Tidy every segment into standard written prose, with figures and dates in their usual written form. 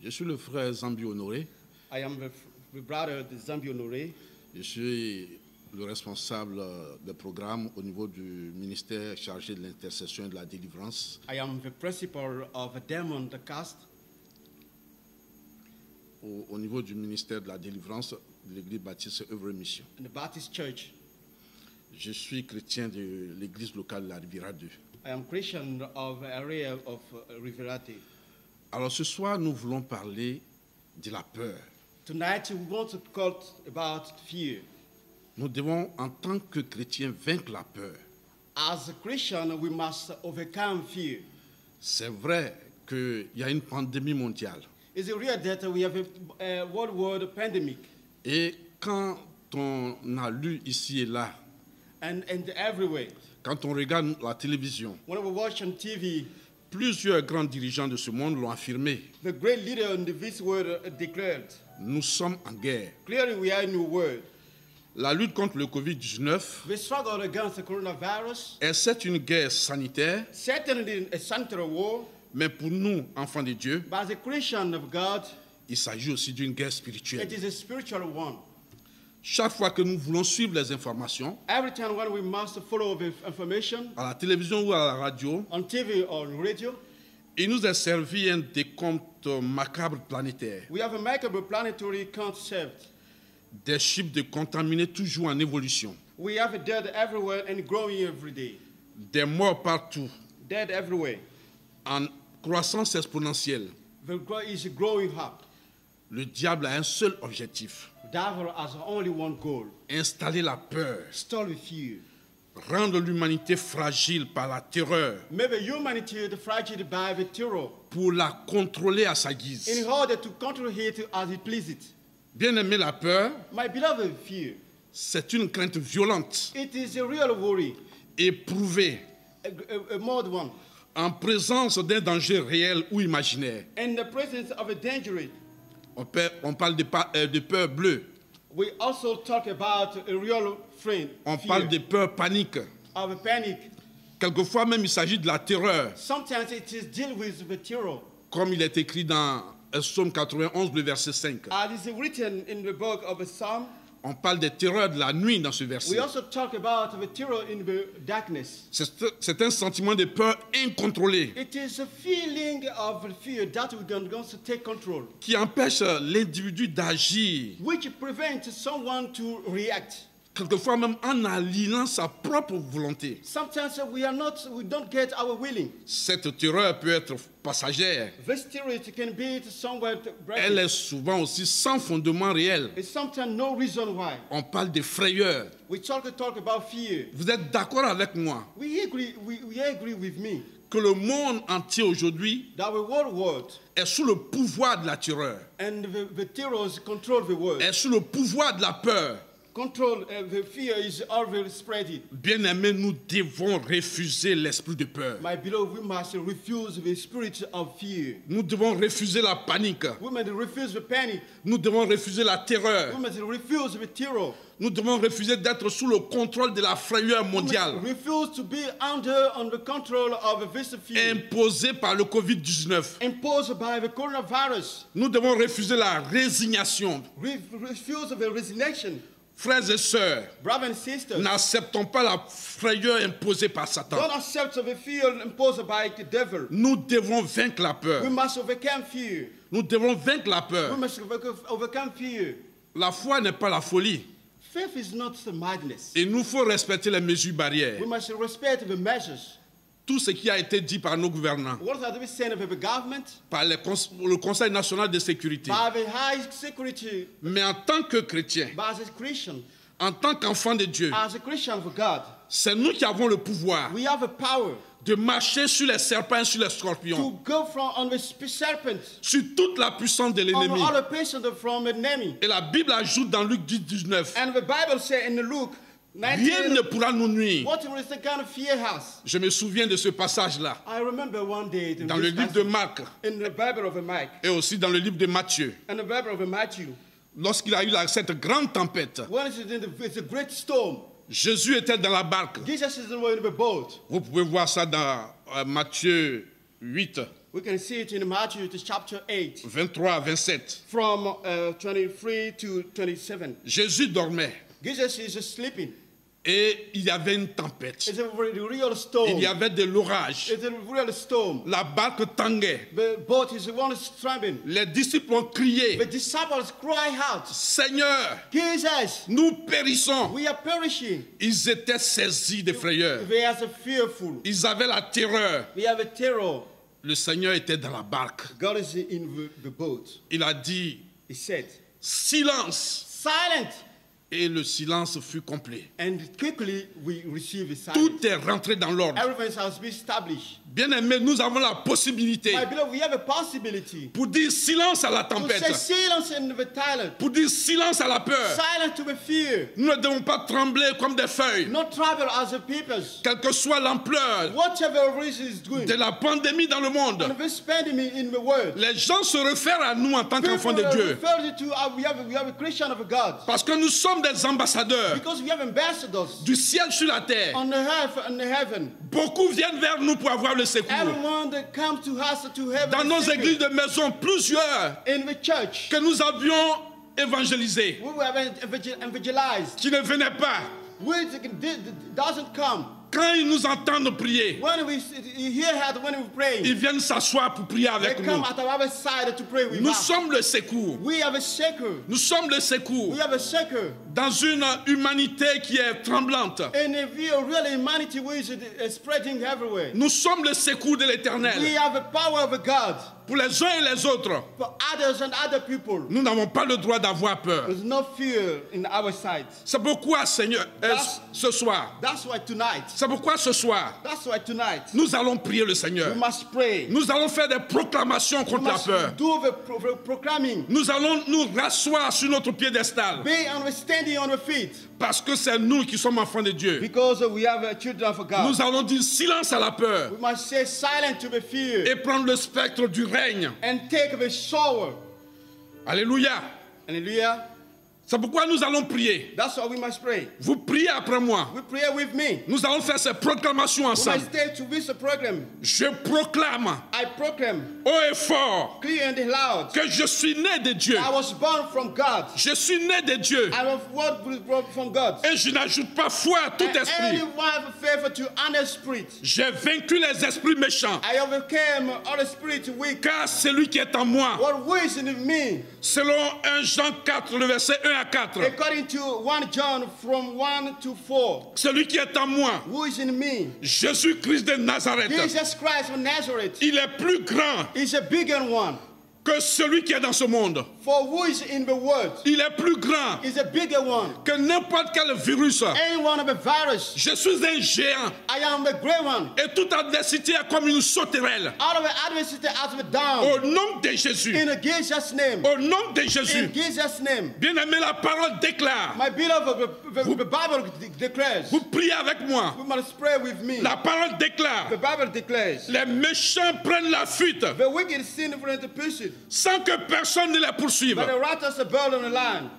Je suis le frère Zambi Honoré. I am the brother de Zambi Honoré. Je suis le responsable des programmes au niveau du ministère chargé de l'intercession et de la délivrance. I am the principal of Diamond Cast. Au niveau du ministère de la délivrance de l'église baptiste œuvre et mission. In the Baptist Church. Je suis chrétien de l'église locale de la Riviera 2. I am Christian of area of Riverate. Alors ce soir, nous voulons parler de la peur. Tonight we want to talk about fear. Nous devons, en tant que chrétiens, vaincre la peur. As a Christian, we must overcome fear. C'est vrai qu'il y a une pandémie mondiale. It's real that we have a worldwide pandemic. Et quand on a lu ici et là, And everywhere. quand on regarde la télévision, When we watch on TV, plusieurs grands dirigeants de ce monde l'ont affirmé. the great leader in this world declared, Nous sommes en guerre. clearly we are in a world. La lutte contre le Covid-19, We struggle against the coronavirus. c'est une guerre sanitaire, Certainly a sanitary war, mais pour nous, enfants de Dieu, but as a Christian of God, il s'agit aussi d'une guerre it spirituelle. is a spiritual one. Chaque fois que nous voulons suivre les informations, Every time when we must follow the information à la télévision ou à la radio, on TV or radio, il nous est servi un décompte macabre planétaire. we have a macabre planetary concept. Des chiffres de contaminés toujours en évolution. We have a dead everywhere and growing every day. Des morts partout, Dead everywhere. en croissance exponentielle. The ground is growing up. Le diable a un seul objectif, The devil has only one goal: installer la peur, stall with fear. rendre l'humanité fragile par la terreur, Maybe humanity is fragile by the terror pour la contrôler à sa in guise. order to control it as it pleases. Bien-aimé, la peur, My beloved, fear. c'est une crainte violente, It is a real worry, éprouvée, a mad one. en présence d'un danger réel ou imaginaire. In the presence of a danger, On parle de peur bleue, we also talk about a real friend. on Fear, parle de peur panique. of a panic. Quelquefois même, il s'agit de la terreur, Sometimes it is deal with the terror, comme il est écrit dans Psaume 91, le verset 5. as is written in the book of a Psalm. On parle des terreurs de la nuit dans ce We verset. also talk about the terror in the darkness. C'est un sentiment de peur incontrôlé It is a feeling of fear that we're going to take control, qui empêche l'individu d'agir, which prevents someone to react. quelquefois même en aliénant sa propre volonté. Sometimes we don't get our willing. Cette terreur peut être passagère. This terror can be somewhat Elle bright. est souvent aussi sans fondement réel. It's sometimes no reason why. On parle de frayeur. We talk about fear. Vous êtes d'accord avec moi We agree with me que le monde entier aujourd'hui that the whole world est sous le pouvoir de la terreur, and the terrors control the world. est sous le pouvoir de la peur. Control the fear is already spreading. Bien-aimés, nous devons refuser l'esprit de peur. My beloved, we must refuse the spirit of fear. Nous devons refuser la panique. We must refuse the panic. Nous devons refuser la terreur. We must refuse the terror. Nous devons refuser d'être sous le contrôle de la frayeur We mondiale must refuse to be on the control of this fear imposée par le Covid-19. imposed by the coronavirus. Nous devons refuser la résignation. Refuse the resignation. Frères et sœurs, Brothers and sisters, n'acceptons pas la frayeur imposée par Satan. don't accept the fear imposed by the devil. Nous devons vaincre la We peur. must overcome fear. Nous devons vaincre la We peur. must overcome fear. La foi n'est pas la folie. Faith is not the madness. Il nous faut respecter les mesures barrières. We must respect the measures. Tout ce qui a été dit par nos gouvernants, What has been said of the government, par le Conseil national de sécurité. by the high security, Mais en tant que chrétiens, but as a Christian, en tant qu'enfants de Dieu, as a Christian of God, c'est nous qui avons le pouvoir we have a power de marcher sur les serpents et sur les to scorpions, go from on the serpent, sur toute la puissance de on l'ennemi. all the patient from an enemy. Et la Bible ajoute dans Luc 10, 19, And the Bible says in Luke rien ne 19, pourra nous nuire. what is the kind of fear has? Je me souviens de ce passage-là I remember one day dans le livre de Marc in the Bible of Mike et aussi dans le livre de Matthieu. and the Bible of Matthew, Lorsqu'il a eu cette grande tempête, when it's a great storm, Jésus était dans la barque. Jesus is in the boat. Vous pouvez voir ça dans Matthieu 8. We can see it in Matthew chapter 8, 23 à 27. from 23 to 27. Jésus dormait Jesus is sleeping. et il y avait une tempête. It's a real storm. Il y avait de l'orage. It's a real storm. La barque tanguait. The boat is one is trembling. Les disciples ont crié, The disciples cry out, Seigneur, Jesus, nous périssons. we are perishing. Ils étaient saisis de frayeur. We are so fearful. Ils avaient la terreur. We have a terror. Le Seigneur était dans la barque. God is in the boat. Il a dit, He said, silence. silent. Et le silence fut complet. And quickly we receive a silence. Tout est rentré dans l'ordre. Everything has been established. Bien-aimés, nous avons la possibilité My beloved, we have a possibility pour dire silence à la to say tempête, silence in the silence. pour dire silence à la peur. Silent to the fear. Nous ne devons pas trembler comme des feuilles, Not travel as a peoples. quelle que soit l'ampleur Whatever reason is doing. de la pandémie dans le monde. And we spend in the world. Les gens se réfèrent à nous en tant qu'enfants de People Dieu, refer to we have a Christian of God. parce que nous sommes des ambassadeurs Because we have ambassadors du ciel sur la terre. on the earth and the heaven. Beaucoup viennent vers nous pour avoir le secours. Everyone that comes to us to heaven. Dans nos is églises secret. de maison, plusieurs In the church, que nous avions évangélisés, we were evangelized. qui ne venaient pas. Which doesn't come. Quand ils nous entendent prier, When we hear her when we pray, ils viennent s'asseoir pour prier they avec come nous. at our side to pray with Nous us. sommes le secours. We have a shaker. Nous sommes le secours We have a shaker. dans une humanité qui est tremblante. And if we are really humanity, we is spreading everywhere. Nous sommes le secours de We l'Éternel have the power of God pour les uns et les autres. for others and other people. Nous n'avons pas le droit d'avoir peur. There's no fear in our side. C'est pourquoi, Seigneur, ce soir, That's why tonight. c'est pourquoi ce soir, That's why tonight. nous allons prier le Seigneur. We must pray. Nous allons faire des proclamations We contre la must peur. do the proclaiming. Nous allons nous rasseoir sur notre piédestal Be standing on the feet. parce que c'est nous qui sommes enfants de Dieu. Because we have children of God. Nous allons dire silence à la peur We must say silent to the fear. et prendre le spectre du règne. And take the shower. Alléluia. Hallelujah. C'est pourquoi nous allons prier. That's why we must pray. Vous priez après moi. We pray with me. Nous allons faire ces proclamations We ensemble. must stay to this program. Je proclame I proclaim haut et fort clear and loud. que je suis né de Dieu. I was born from God. Je suis né de Dieu. I was born from God. Et je n'ajoute pas foi à tout And esprit. anyone have favor to honor spirit. J'ai vaincu les esprits méchants. I overcame all the spirit weak. Car celui qui est en moi, What ways in me? selon 1 Jean 4, le verset 1 à 4, According to 1 John from 1 to 4. celui qui est en moi, Who is in me? Jésus-Christ de Nazareth, Jesus Christ of Nazareth il est plus grand is a bigger one. que celui qui est dans ce monde. For who is in the world Il est plus grand is a bigger one. que n'importe quel virus. Any one of a virus. Je suis un géant I am the great one. et toute adversité est comme une sauterelle. Out of the adversity, out of the down. Au nom de Jésus, In Jesus' name. au nom de In Jésus, Jesus' name. bien-aimé, la parole déclare. My beloved, the Bible declares. Vous priez avec moi. We must pray with me. La parole déclare. The Bible declares. Les méchants prennent la fuite The wicked sin for the person, sans que personne ne les poursuive. but the righteous are born on the land.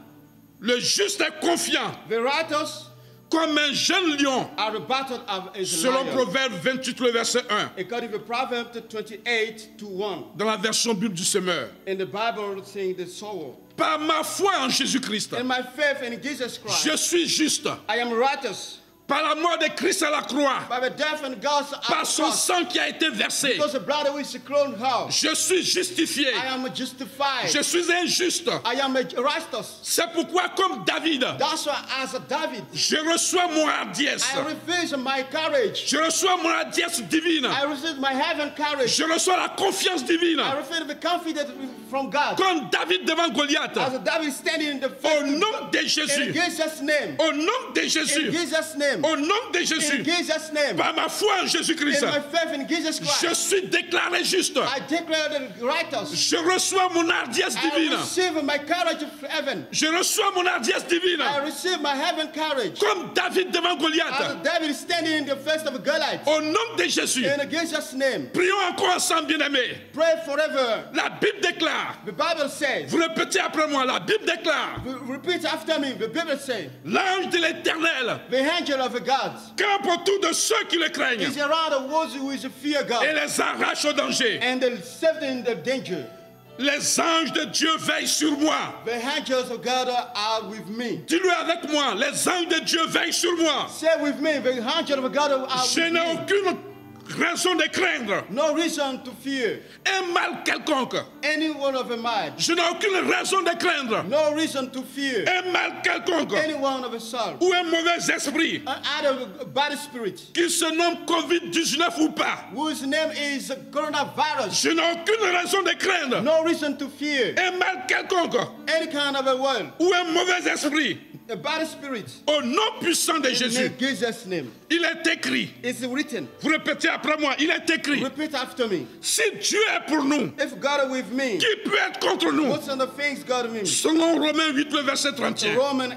Le juste est confiant The righteous comme un jeune lion, are the battle of a selon lion. Proverbe 28, le verset 1, According to Proverbs 28 to 1. dans la version Bible du Semeur. In the Bible saying the soul. Par ma foi en Jésus-Christ, In my faith in Jesus Christ, je suis juste. I am righteous. Par la mort de Christ à la croix, By the death and God's par son cross, sang qui a été versé, because the blood which is crowned house, je suis justifié. I am justified. Je suis injuste. I am righteous. C'est pourquoi, comme David, That's why as a David, je reçois mon hardiesse. I refuse my courage. Je reçois mon hardiesse divine. I receive my heaven courage. Je reçois la confiance divine. I receive the confidence from God. Comme David devant Goliath. As a David standing in the face Au nom de in Jésus. Jesus' name. Au nom de In Jésus. Jesus' name. Au nom de In Jésus. Jesus' name. Par ma foi en Jésus-Christ. In my faith in Jesus Je Christ. suis déclaré juste. I declare the righteous. Je reçois mon hardiesse I divine. receive my courage of heaven. Je reçois mon hardiesse divine. I receive my heaven courage. Comme David devant As Goliath. David standing in the face of Goliath. Au nom de Jésus. In Jesus' name. Prions encore ensemble, bien-aimés. Pray forever. La Bible déclare. The Bible says. Vous répétez après moi. La Bible déclare. Repeat after me. The Bible says. L'ange de l'Éternel The angel of God. Campe autour de ceux qui le craignent He's around the ones who is fear et God. les arrache au danger. And they save them in the danger. Les anges de Dieu veillent sur moi. The angels of God are with me. Dis-le avec moi, les anges de Dieu veillent sur moi. Say with me, the angels of God are Je with n'ai me. aucune raison de craindre No reason to fear un mal quelconque. any one of a mind. Je n'ai aucune raison de craindre No reason to fear un mal quelconque any one of a soul. ou un mauvais esprit, Either a bad spirit, qu'il se nomme Covid-19 ou pas. whose name is coronavirus. Je n'ai aucune raison de craindre No reason to fear un mal quelconque any kind of a world. ou un mauvais esprit. A bad spirit. Au nom puissant de Jésus, In Jesus' name. il est écrit. It's written. Vous répétez après moi, il est écrit. Repeat after me. Si Dieu est pour nous, If God is with me, qui peut être contre nous? what's on the things God means? Selon Romains 8, le verset 31. Romans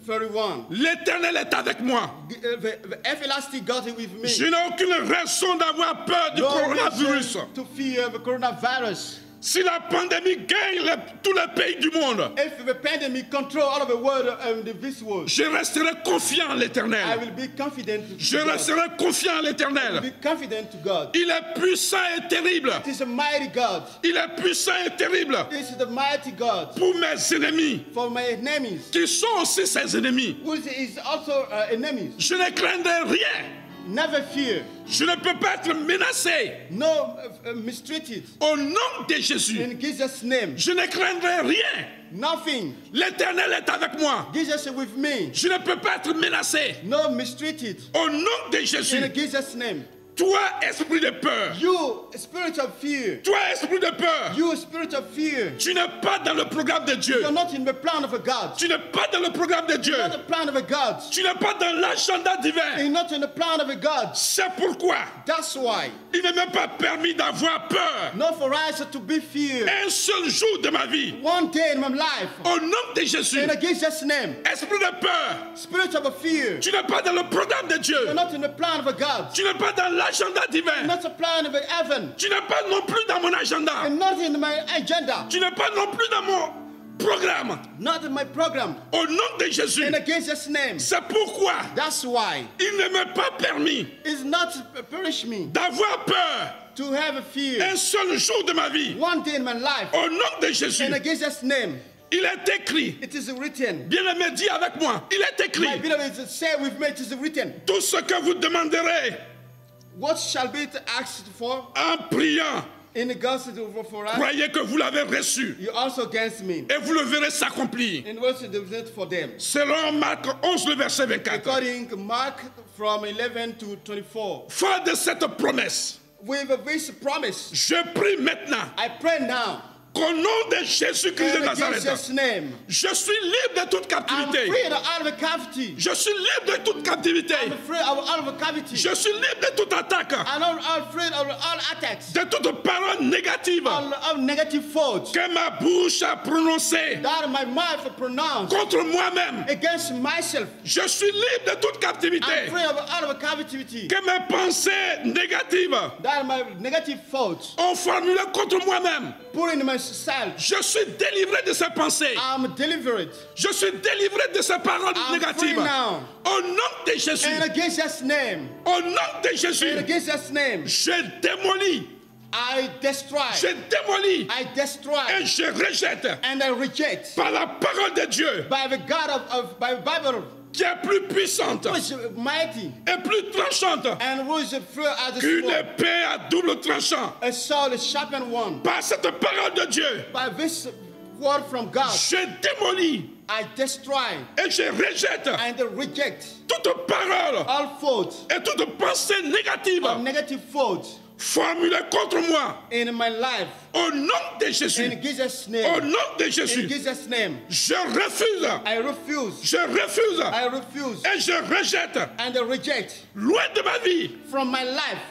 8:31. L'Éternel est avec moi. The everlasting God is with me. Je n'ai aucune raison d'avoir peur du No coronavirus. reason to fear the coronavirus. Si la pandémie gagne tous les pays du monde, If the pandemic control all of the world and this world, je resterai confiant en I l'Éternel. will be confident to Je God. resterai confiant en l'Éternel. Be confident to God. Il est puissant et terrible. It is a mighty God. Il est puissant et terrible This is the mighty God pour mes ennemis, for my enemies, qui sont aussi ses ennemis. who is also enemies. Je ne craindrai rien. Never fear. Je ne peux pas être menacé. No mistreated. Au nom de Jésus, In Jesus' name. je ne craindrai rien. Nothing. L'Éternel est avec moi. Jesus is with me. Je ne peux pas être menacé. No mistreated. Au nom de Jésus, In Jesus' name. toi, esprit de peur, You, spirit of fear. toi, esprit de peur, You, spirit of fear. tu n'es pas dans le programme de Dieu. You're not in the plan of a God. Tu n'es pas dans le programme de Dieu. You're not the plan of a God. Tu n'es pas dans l'agenda divin. You're not in the plan of a God. C'est pourquoi That's why. il ne m'est pas permis d'avoir peur Not for us to be feared. un seul jour de ma vie. One day in my life. Au nom de Jésus, In Jesus' name. esprit de peur, Spirit of a fear. tu n'es pas dans le programme de Dieu. You're not in the plan of a God. Tu n'es pas dans l'agenda divin. Not a plan of heaven. Tu n'es pas non plus dans mon agenda. And not in my agenda. Tu n'es pas non plus dans mon programme. Not in my program. Au nom de Jésus, In Jesus' name. c'est pourquoi That's why. il ne m'est pas permis It's not perish me d'avoir peur to have a fear. un seul jour de ma vie. One day in my life. Au nom de Jésus, In Jesus' name. il est écrit. It is written. Bien-aimé, dis avec moi, il est My écrit. beloved, say with me, it is written. Tout ce que vous demanderez What shall be asked for en priant, in the gospel for us? croyez que vous l'avez reçu You also against me. et vous le verrez s'accomplir. And what's the written for them? Selon Marc 11, le verset 24. According to Mark from 11 to 24. Fort de cette promesse, With this promise, je prie maintenant I pray now. qu'au nom de Jésus-Christ de In Nazareth, Jesus' name. je suis libre de toute I'm captivité. free out of the cavity. Je suis libre de toute captivité. I'm free out of the cavity. Je suis libre de toute attaque, I'm free of all attacks. de toute parole négative All negative thoughts que ma bouche a prononcée that my mouth pronounced contre moi-même. against myself. Je suis libre de toute I'm captivité. free of all of captivity Que mes pensées négatives that my negative thoughts ont formulé contre moi-même. put in myself. Je suis délivré de ces pensées. I'm delivered. Je suis délivré de ces paroles I'm négatives. free now. Au nom de Jésus. In Jesus' name. Au nom de Jésus. In Jesus' name. Je démolis. I destroy. Je démolis. I destroy. Et je rejette And I reject par la parole de Dieu by the God by the Bible, qui est plus puissante who is mighty et plus tranchante and who is free as a qu'une sword, épée à double tranchant. a sword, a sharpened one. Par cette parole de Dieu, By this word from God, je démolis I destroy et je rejette and reject toute parole all thoughts et toute pensée négative of negative thoughts formulée contre moi. in my life. Au nom de Jésus. In Jesus' Au name. nom de Jésus. In Jesus' name. Je refuse. I refuse. Je refuse. I refuse Et je rejette and reject loin de ma vie from my life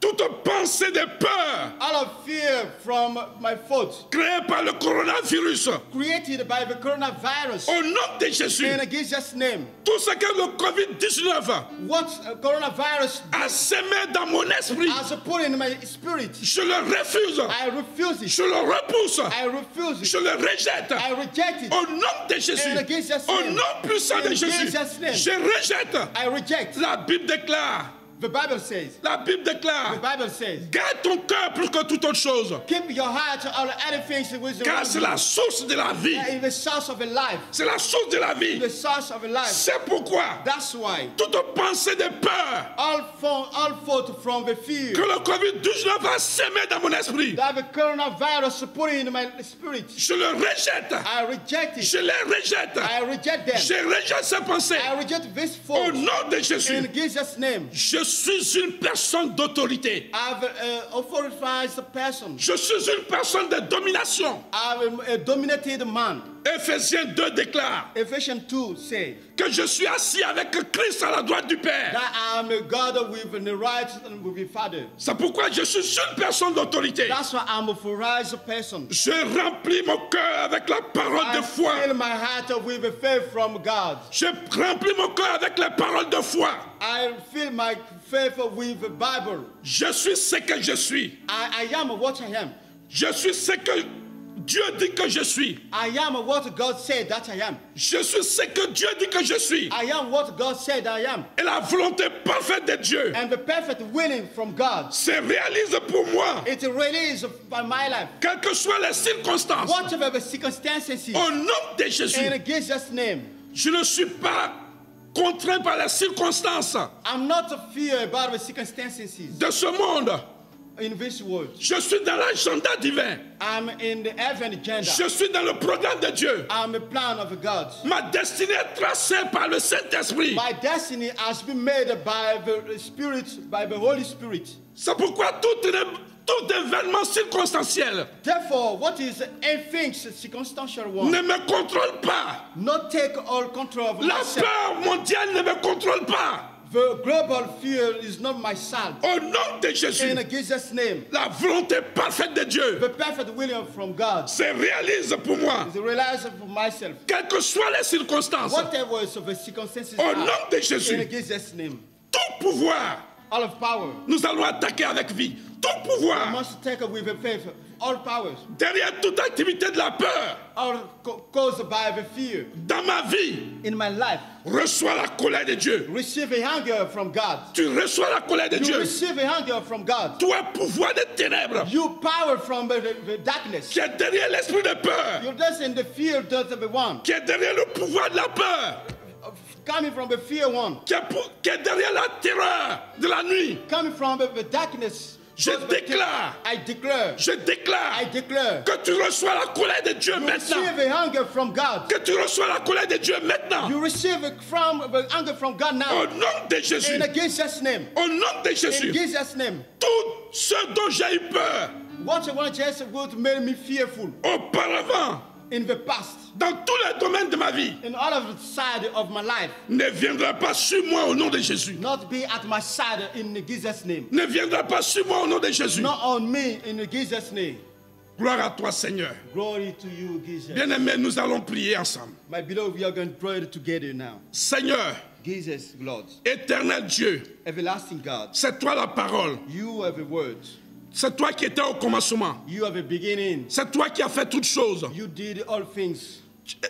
tout toute pensée de peur all of fear from my fault, créée par le coronavirus, created by the coronavirus. au nom de Jésus, In Jesus' name, tout ce que le Covid-19 what coronavirus a semé dans mon esprit, has put in my spirit, je le refuse, I refuse it. je le repousse, I refuse it. je le rejette. I reject it. Au nom de Jésus, In Jesus' au name. nom puissant de In Jésus, Jesus' name. je rejette. I reject. La Bible déclare, The Bible says. la Bible The déclare, Bible says. garde ton cœur plus que toute autre chose, Keep your heart on other things with car c'est la source de la vie. in the source of a life. C'est la source de la vie. The source of a life. C'est pourquoi That's why toute pensée de peur all fault from the fear que le Covid-19 a semé dans mon esprit, that the coronavirus put in my spirit, je le rejette. I reject it. Je les rejette. I reject them. Je rejette ces pensées. I reject this Au fault. nom de Jésus, In Jesus' name, je suis une personne d'autorité. I'm an authorized person. Je suis une personne de domination. I'm a dominated man. Éphésiens 2 déclare Ephesians 2 say que je suis assis avec Christ à la droite du Père. that I'm a God with the right and with the Father. C'est pourquoi je suis une personne d'autorité. That's why I'm a authorized person. Je remplis mon cœur avec la parole I de foi. fill my heart with the faith from God. Je remplis mon cœur avec les paroles de foi. I fill my faith with the Bible. Je suis ce que je suis. I am what I am. Je suis ce que Dieu dit que je suis. I am what God said that I am. Je suis ce que Dieu dit que je suis. I am what God said I am. Et la volonté parfaite de Dieu And the perfect willing from God, se réalise pour moi, it released by my life. quelles que soient les circonstances. Whatever the circumstances, Au nom de Jésus, in Jesus' name, je ne suis pas contraint par les circonstances I'm not fear about the circumstances de ce monde. in this world. Je suis dans l'agenda divin. I'm in the heaven agenda. Je suis dans le programme de Dieu. I'm a plan of God. Ma destinée est tracée par le Saint-Esprit. My destiny has been made by the Spirit, by the Holy Spirit. C'est pourquoi tout événement circonstanciel Therefore, what is a thing circumstantial one? ne me contrôle pas. Not take all control of La myself. peur mondiale ne me contrôle pas. The global fear is not my son. Au nom de Jésus, In Jesus' name, la volonté parfaite de Dieu the perfect will from God se réalise pour moi. is realized for myself. Quelles que soient les circonstances, Whatever is of the circumstances au are, nom de Jésus, in Jesus' name, tout pouvoir, all of power nous allons attaquer avec vie. Tout pouvoir, must take with the faith. All powers derrière toute activité de la peur, are caused by the fear. dans ma vie, In my life, reçois la colère de Dieu. receive a hunger from God. Tu reçois la colère de You Dieu. receive a hunger from God. Toi, pouvoir des ténèbres, You power from the darkness. qui est derrière l'esprit de peur, You're just in the fear of the one. qui est derrière le pouvoir de la peur, Coming from the fear one. qui est derrière la terreur de la nuit. Coming from the darkness. Je déclare, I declare. je déclare I declare. que tu reçois la colère de Dieu You maintenant. receive a hunger from God. Que tu reçois la colère de Dieu maintenant. You receive it from the hunger from God Au now. nom de Jésus. In Jesus' name. Au nom de In Jésus. Jesus' name. Tout ce dont j'ai eu peur What I want Jesus would make me fearful auparavant, in the past. dans tous les domaines de ma vie, In all of the side of my life. ne viendra pas sur moi au nom de Jésus. Not be at my side in Jesus' name. Ne viendra pas sur moi au nom de Jésus. Not on me in Jesus' name. Gloire à toi, Seigneur. Glory to you, Jesus. Bien-aimés, nous allons prier ensemble. My beloved, we are going to pray together now. Seigneur, Jesus, Lord, éternel Dieu, everlasting God, c'est toi la parole. you have a word. C'est toi qui étais au commencement. You have a beginning. C'est toi qui as fait toutes choses. You did all things.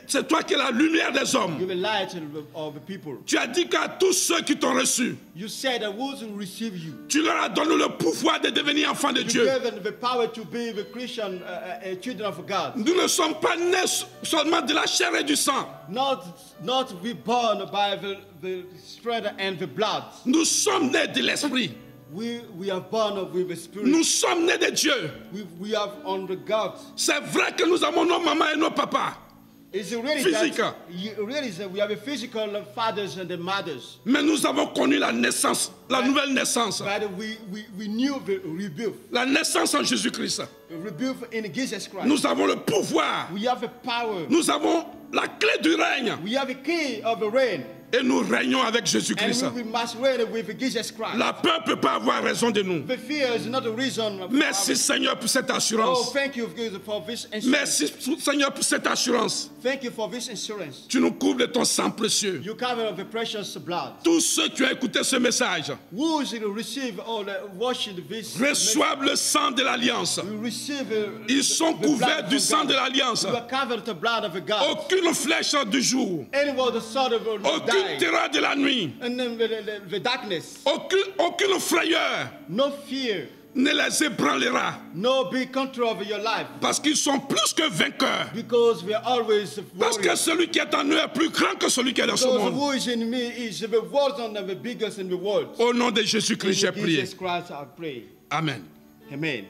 C'est toi qui es la lumière des hommes. You have a light of the people. Tu as dit qu'à tous ceux qui t'ont reçu, You said that those who receive you, tu leur as donné le pouvoir de devenir enfants de you Dieu. gave them the power to be the Christian children of God. Nous ne sommes pas nés seulement de la chair et du sang. Not be born by the strength and the blood. Nous sommes nés de l'Esprit. We are born with the Spirit. Nous sommes nés de Dieu. We have on the God. C'est vrai que nous avons nos mamans et nos papas. Is it really Physical. that we have a physical fathers and the mothers, Mais nous avons connu la naissance, la nouvelle naissance. but we knew the rebirth, La naissance en Jésus-Christ. rebirth in Jesus Christ. Nous avons le pouvoir. We have the power. Nous avons la clé du règne. We have a key of the reign. Et nous régnons avec And Jésus-Christ. we must reign with Jesus Christ. La peur ne peut pas avoir raison de nous. The fear is not a reason. Merci Seigneur pour cette Oh, assurance. thank you for this insurance. Merci Seigneur pour cette assurance. Thank you for this insurance. Tu nous couvres de ton sang précieux. You cover the precious blood. Tous ceux qui ont écouté ce message Who is receive or watching this? reçoivent le sang de l'alliance. We receive. Ils sont couverts du sang de l'alliance. We are covered with the blood of God. Aucune flèche du jour, Anyone the sword of aucune terreur de la nuit, and then the darkness. aucune frayeur No fear. ne les ébranlera. No big control of your life. Parce qu'ils sont plus que vainqueurs. Because we are always Parce que warriors. celui qui est en eux est plus grand que celui qui est dans ce Because monde. who is in me is the world and the biggest in the world. Au nom de Jésus-Christ, j'ai In prié. Jesus Christ I pray. Amen. Amen.